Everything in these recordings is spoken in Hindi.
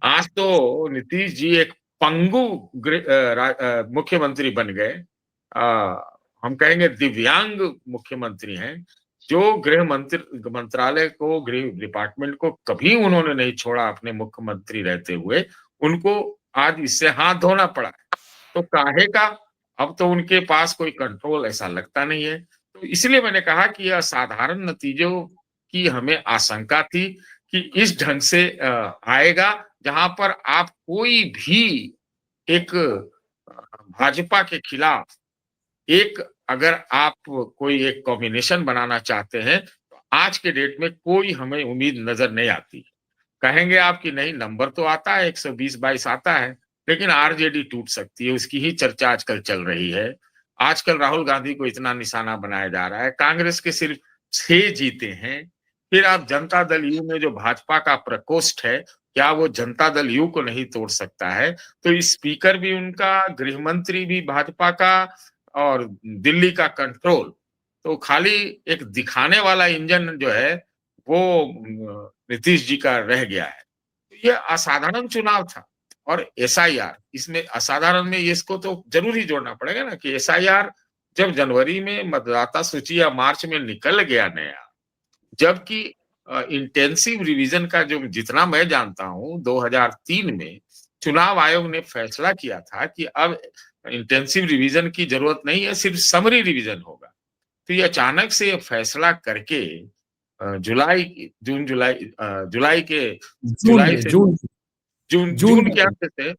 आज तो नीतीश जी एक पंगु मुख्यमंत्री बन गए। हम कहेंगे दिव्यांग मुख्यमंत्री हैं, जो मंत्रालय को, गृह डिपार्टमेंट को कभी उन्होंने नहीं छोड़ा अपने मुख्यमंत्री रहते हुए, उनको आज इससे हाथ धोना पड़ा। तो काहे का? अब तो उनके पास कोई कंट्रोल ऐसा लगता नहीं है। तो इसलिए मैंने कहा कि यह साधारण नतीजों की हमें आशंका थी कि इस ढंग से आएगा, जहां पर आप कोई भी एक भाजपा के खिलाफ एक अगर आप कोई एक कॉम्बिनेशन बनाना चाहते हैं, तो आज के डेट में कोई हमें उम्मीद नजर नहीं आती। कहेंगे आप कि नहीं, नंबर तो आता है, 120-22 आता है, लेकिन आरजेडी टूट सकती है, उसकी ही चर्चा आजकल चल रही है। आजकल राहुल गांधी को इतना निशाना बनाया जा रहा है, कांग्रेस के सिर्फ 6 जीते हैं। फिर आप जनता दल यू में जो भाजपा का प्रकोष्ठ है, क्या वो जनता दल यू को नहीं तोड़ सकता है? तो स्पीकर भी उनका, गृह मंत्री भी भाजपा का, और दिल्ली का कंट्रोल, तो खाली एक दिखाने वाला इंजन जो है वो नीतीश जी का रह गया है। तो ये असाधारण चुनाव था। और एसआईआर, इसमें असाधारण में इसको तो जरूर ही जोड़ना पड़ेगा ना कि एसआईआर जब जनवरी में मतदाता सूची या मार्च में निकल गया नया, जबकि इंटेंसिव रिवीजन का जो जितना मैं जानता हूं 2003 में चुनाव आयोग ने फैसला किया था कि अब इंटेंसिव रिवीजन की जरूरत नहीं है, सिर्फ समरी रिवीजन होगा। तो ये अचानक से फैसला करके जुलाई के जून जुलाई में, से जून जून जून जून के में। अंत से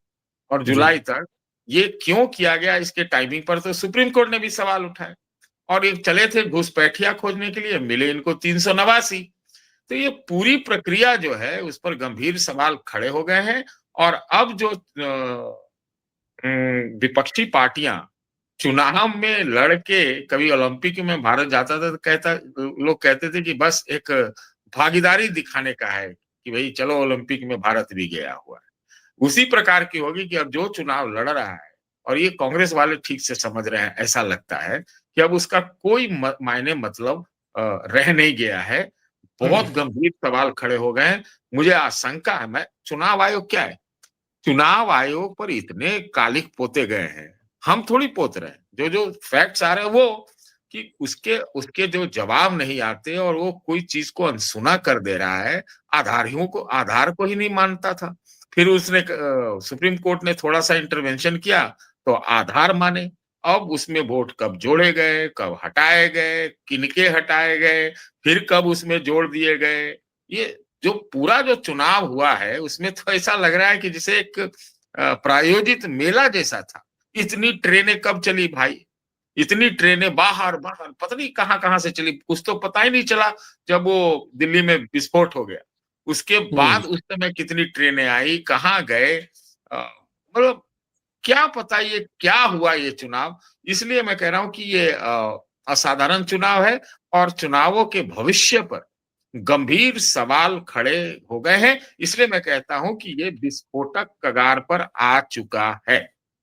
और जी। जुलाई तक ये क्यों किया गया, इसके टाइमिंग पर तो सुप्रीम कोर्ट ने भी सवाल उठाए। और ये चले थे घुसपैठिया खोजने के लिए, मिले इनको 389। तो ये पूरी प्रक्रिया जो है उस पर गंभीर सवाल खड़े हो गए हैं। और अब जो विपक्षी पार्टियां चुनाव में लड़के, कभी ओलंपिक में भारत जाता था तो लोग कहते थे कि बस एक भागीदारी दिखाने का है कि भाई चलो ओलंपिक में भारत भी गया हुआ है। उसी प्रकार की होगी कि अब जो चुनाव लड़ रहा है, और ये कांग्रेस वाले ठीक से समझ रहे हैं, ऐसा लगता है कि अब उसका कोई मायने मतलब रह नहीं गया है। बहुत गंभीर सवाल खड़े हो गए हैं। मुझे आशंका है, मैं चुनाव आयोग क्या है, चुनाव आयोग पर इतने कालिख पोते गए हैं, हम थोड़ी पोत रहे हैं। जो जो फैक्ट्स आ रहे हैं वो कि उसके उसके जो जवाब नहीं आते, और वो कोई चीज को अनसुना कर दे रहा है, आधार को ही नहीं मानता था। फिर उसने सुप्रीम कोर्ट ने थोड़ा सा इंटरवेंशन किया तो आधार माने। अब उसमें वोट कब जोड़े गए, कब हटाए गए, किनके हटाए गए, फिर कब उसमें जोड़ दिए गए, ये जो पूरा जो चुनाव हुआ है उसमें तो ऐसा लग रहा है कि जैसे एक प्रायोजित मेला जैसा था। इतनी ट्रेनें कब चली भाई, इतनी ट्रेनें बाहर बाहर पता नहीं कहां कहां से चली, कुछ तो पता ही नहीं चला। जब वो दिल्ली में विस्फोट हो गया उसके बाद उस समय कितनी ट्रेनें आई, कहाँ गए, मतलब क्या पता ये क्या हुआ ये चुनाव। इसलिए मैं कह रहा हूं कि ये असाधारण चुनाव है, और चुनावों के भविष्य पर गंभीर सवाल खड़े हो गए हैं। इसलिए मैं कहता हूं कि ये विस्फोटक कगार पर आ चुका है।